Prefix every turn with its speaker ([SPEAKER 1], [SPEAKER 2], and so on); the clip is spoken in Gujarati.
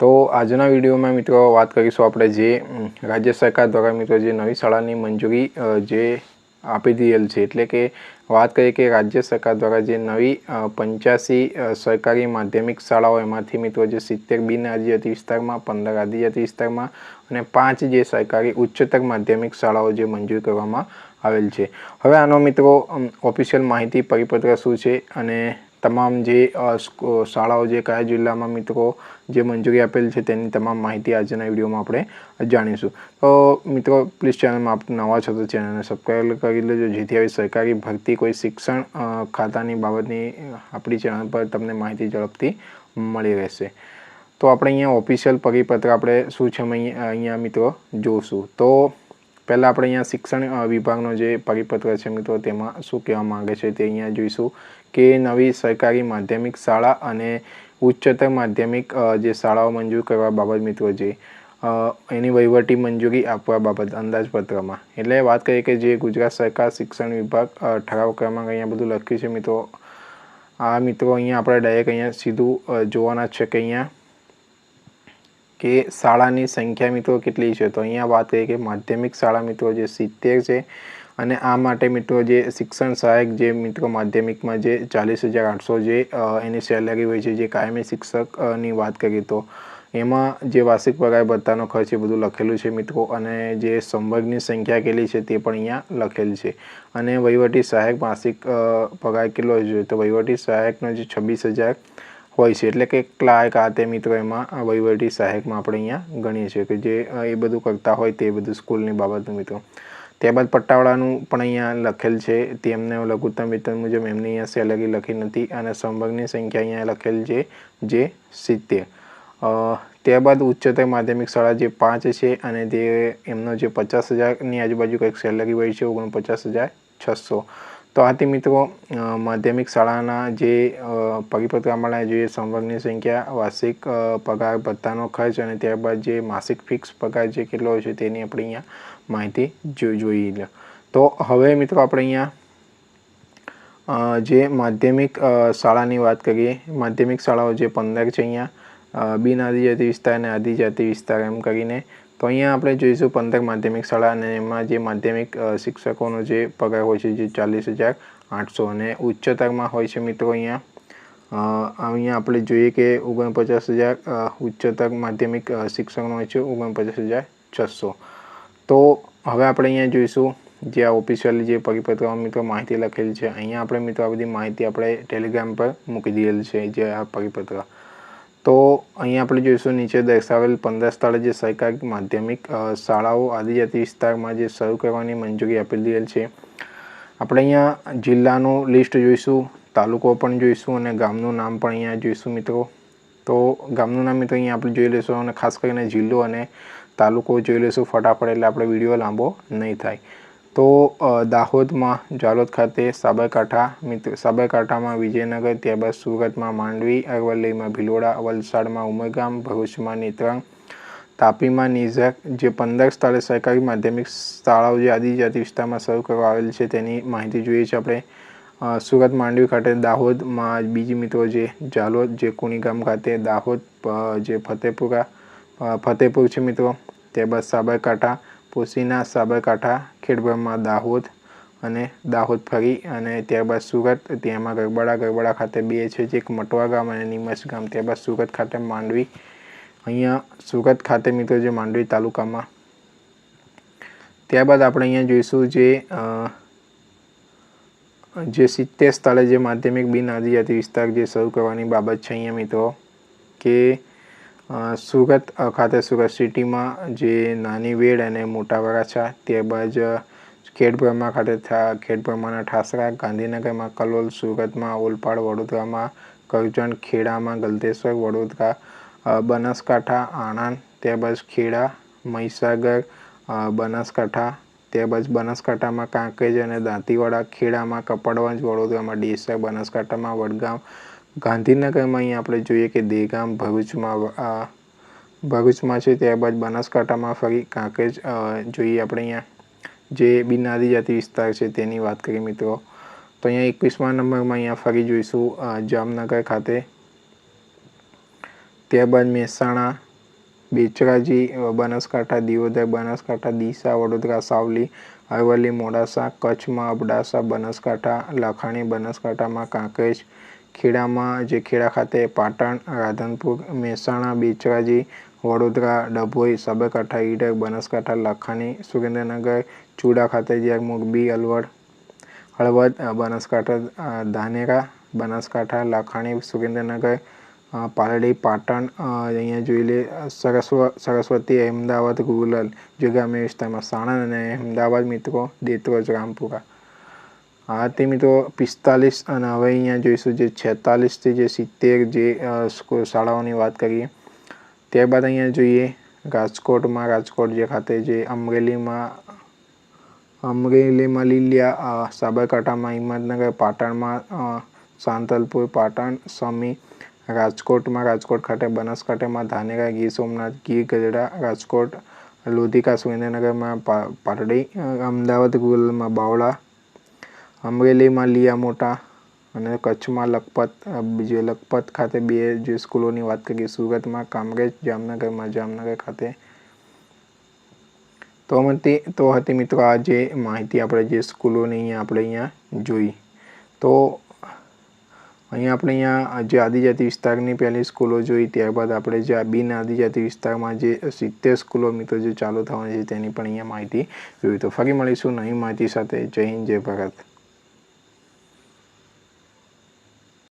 [SPEAKER 1] तो आजना विडियो में मित्रों बात करीशुं आपणे जे राज्य सरकार द्वारा मित्रों जे नवी शाळानी मंजूरी जे आपी दीधेल छे एटले के बात करीए के राज्य सरकार द्वारा जे नवी 85 सरकारी माध्यमिक शाळाओ एमांथी मित्रों जे 70 बिन आदिजाति विस्तारमां 15 आदिजाति विस्तारमां अने 5 जे सरकारी उच्चतर माध्यमिक शाळाओ जे मंजूर करवामां आवेल छे। हवे आनो मित्रों ऑफिशियल माहिती परिपत्र शुं छे अने तमाम जे शाळाओ जे कया जिल्लामां मित्रों जे मंजूरी आपेल छे तेनी तमाम माहिती आजना विडियोमां आपणे जाणीशुं। तो मित्रों प्लीज चैनल में आप नवा छो तो चैनल ने सब्सक्राइब करी लेजो जेथी आवी सरकारी भरती कोई शिक्षण खातानी बाबतनी आपणी चैनल पर तमने माहिती झड़पथी मळी रहेशे। तो आपणे अहींया ऑफिशियल परिपत्र आपणे शुं छे अहींया मित्रों जोशुं। तो पहला आपणे अहींया शिक्षण विभागनो जे परिपत्र छे मित्रों तेमां शुं कहेवा मांगे छे ते अहींया जोईशुं के नवी सरकारी माध्यमिक शाळा अने उच्चतर माध्यमिक जे शाळाओ मंजूर करवा बाबत मित्रों जे एनी वहीवटी मंजूरी आपवा बाबत अंदाजपत्रमां एटले वात करीए के जे गुजरात सरकार शिक्षण विभाग ठराव क्रमांक अहींया बधुं लख्युं छे मित्रों। आ मित्रों अहींया आपणे डायरेक्ट अहींया सीधुं जोवाना छे के अहींया के शाळानी संख्या मित्रों केटली छे। तो अहींया वात करीए के माध्यमिक शाळा मित्रों जे 70 छे अने आ माटे मित्रों जे शिक्षण सहायक जे मित्रों माध्यमिक में जे 40,800 जे एनी सेलरी होय छे जे कायमी शिक्षक नी बात करीए तो एमां जे वार्षिक पगार भत्तानो खर्च ए बधुं लखेलुं छे मित्रों अने जे संवर्गनी संख्या केटली छे ते पण अहींया लखेल छे अने वहीवटी सहायक मासिक पगार केटलो होय छे तो वहीवटी सहायकनो जे 26,000 होय छे एटले के क्लार्क आ ते मित्रों एमां वहीवटी सहायकमां आपणे अहींया गणीए छीए के जे ए बधुं करता होय ते बधुं स्कूलनी बाबतनुं मित्रों। त्याबाद पट्टावाळानुं पण अहींया लखेल छे तेમને लघुत्तम वेतन मुजब एमनी अहींया सेलरी लखी नथी अने संवर्गनी संख्या अहींया लखेल छे जे 70। त्याबाद उच्चतर माध्यमिक शाळा जे 5 छे अने ते एमनो जे 50,000 ની આજુબાજુ કંઈક સેલરી હોય છે 49,600। તો આથી મિત્રો માધ્યમિક શાળાના જે પરિપત્ર આમાં જે સંવર્ગની સંખ્યા વાર્ષિક પગાર ભત્તાનો ખર્ચ અને ત્યારબાદ જે માસિક ફિક્સ પગાર જે કેટલો હોય છે તેની આપણે અહીંયા માહિતી જોઈ લે। તો હવે મિત્રો આપણે અહીંયા જે માધ્યમિક શાળાની વાત કરીએ માધ્યમિક શાળાઓ જે 15 છે અહીંયા બિન આદિજાતિ વિસ્તાર અને આદિજાતિ વિસ્તાર એમ કરીને તો અહીંયા આપણે જોઈશું 15 માધ્યમિક શાળા અને એમાં જે માધ્યમિક શિક્ષકોનો જે પગાર હોય છે જે 40,800 અને ઉચ્ચતરમાં હોય છે મિત્રો અહીંયા આપણે જોઈએ કે 49,000 ઉચ્ચતર માધ્યમિક શિક્ષકનો હોય છે 49,600। તો હવે આપણે અહીંયા જોઈશું જે આ ઓફિશિયલ જે પરિપત્રમાં મિત્રો માહિતી લખેલી છે અહીંયા આપણે મિત્રો આ બધી માહિતી આપણે ટેલિગ્રામ પર મૂકી દીધેલ છે જે આ પરિપત્ર। તો અહીંયા આપણે જોઈશું નીચે દર્શાવેલ 15 સ્થળે જે સરકારી માધ્યમિક શાળાઓ આદિજાતિ વિસ્તારમાં જે શરૂ કરવાની મંજૂરી આપી દીધેલ છે। આપણે અહીંયા જિલ્લાનું લિસ્ટ જોઈશું તાલુકો પણ જોઈશું અને ગામનું નામ પણ અહીંયા જોઈશું મિત્રો। તો ગામનું નામ મિત્રો અહીંયા આપણે જોઈ લઈશું અને ખાસ કરીને જિલ્લો અને તાલુકો જોઈ લઈશું ફટાફટ એટલે આપણે વિડીયો લાંબો નહીં થાય। તો દાહોદમાં જાલોદ ખાતે સાબરકાંઠા મિત્રો સાબરકાંઠામાં વિજયનગર ત્યારબાદ સુરતમાં માંડવી અરવલ્લીમાં ભિલોડા વલસાડમાં ઉમરગામ ભરૂચમાં નેત્રંગ તાપીમાં નિઝર જે 15 સ્થળે સરકારી માધ્યમિક શાળાઓ જે આદિજાતિ વિસ્તારમાં શરૂ કરવા આવેલ છે તેની માહિતી જોઈએ છે આપણે। સુરત માંડવી ખાતે દાહોદમાં બીજી મિત્રો જે જાલોદ જે કુણીગામ ખાતે દાહોદ જે ફતેપુર છે મિત્રો ત્યારબાદ સાબરકાંઠા પોશીના સાબરકાંઠા ખેડબ્રહ્મા દાહોદ અને દાહોદ ફરી અને ત્યારબાદ સુરત તેમાં ગરબડા ખાતે 2 છે જે એક મટવા ગામ અને નિમસ ગામ ત્યારબાદ સુરત ખાતે માંડવી અહીંયા સુરત ખાતે મિત્રો જે માંડવી તાલુકામાં ત્યારબાદ આપણે અહીંયા જોઈશું જે 70 સ્થળે જે માધ્યમિક બિન આદિજાતિ વિસ્તાર જે શરૂ કરવાની બાબત છે અહીંયા મિત્રો કે સુરત ખાતે સુરત સિટીમાં જે નાની વેડ અને મોટા વરાછા ત્યારબાદ ખેડબ્રહ્મા ખાતે ખેડબ્રહ્માના ઠાસરા ગાંધીનગરમાં કલોલ સુરતમાં ઓલપાડ વડોદરામાં કરજણ ખેડામાં ગલતેશ્વર વડોદરા બનાસકાંઠા આણંદ ત્યારબાદ ખેડા મહીસાગર બનાસકાંઠા ત્યારબાદ બનાસકાંઠામાં કાંકરેજ અને દાંતીવાડા ખેડામાં કપડવંજ વડોદરામાં ડેસર બનાસકાંઠામાં વડગામ ગાંધીનગરમાં અહીંયા આપણે જોઈએ કે દેગામ ભરૂચમાં છે ત્યારબાદ બનાસકાંઠામાં ફરી કાંકરેજ જોઈએ આપણે અહીંયા જે બિન આદિજાતિ વિસ્તાર છે તેની વાત કરીએ મિત્રો તો અહીંયા 21મા નંબરમાં અહીંયા ફરી જોઈશું જામનગર ખાતે ત્યારબાદ મહેસાણા બેચરાજી બનાસકાંઠા, દિયોદર બનાસકાંઠા, ડીસા વડોદરા, સાવલી અરવલ્લી મોડાસા, કચ્છમાં અબડાસા બનાસકાંઠા, લખાણી બનાસકાંઠામાં, કાંકરેજ ખેડામાં જે ખેડા ખાતે, પાટણ રાધનપુર, મહેસાણા બેચરાજી વડોદરા, ડભોઈ સાબરકાંઠા, ઈડર બનાસકાંઠા, લખાણી સુરેન્દ્રનગર, ચુડા ખાતે જે મોરબી હળવદ બનાસકાંઠા, ધાનેરા બનાસકાંઠા, લખાણી સુરેન્દ્રનગર, પાલડી પાટણ અહીંયા જોઈ લે, સરસ્વતી અમદાવાદ રૂરલ જે ગ્રામ્ય વિસ્તારમાં, સાણંદ અને અમદાવાદ મિત્રો, દેત્રોજ રામપુરા. આ તે મિત્રો 45 અને હવે અહીંયા જોઈશું જે 46 થી જે 70 જે શાળાઓની વાત કરીએ. ત્યારબાદ અહીંયા જોઈએ રાજકોટમાં, રાજકોટ જે ખાતે જે અમરેલીમાં લીલિયા, સાબરકાંઠામાં હિંમતનગર, પાટણમાં સાંતલપુર, પાટણ સમી, રાજકોટમાં રાજકોટ ખાતે, બનાસકાંઠામાં ધાનેરા, ગીર સોમનાથ, ગીર ગઢડા, રાજકોટ લોધિકા, સુરેન્દ્રનગરમાં પાટડી, અમદાવાદ રૂરલમાં બાવળા, અમરેલીમાં લિયા મોટા અને કચ્છમાં લખપત ખાતે 2 જે સ્કૂલોની વાત કરીએ. સુરતમાં કામરેજ, જામનગરમાં જામનગર ખાતે. તો હતી મિત્રો આ જે માહિતી આપણે જે સ્કૂલોની અહીંયા જોઈ. તો અહીંયા જે આદિજાતિ વિસ્તારની પહેલી સ્કૂલો જોઈ, ત્યારબાદ આપણે જે બિન આદિજાતિ વિસ્તારમાં જે 70 સ્કૂલો મિત્રો જે ચાલુ થવાની છે તેની પણ અહીંયા માહિતી જોઈ. તો ફરી મળીશું નવી માહિતી સાથે. જય હિન્દ, જય ભારત.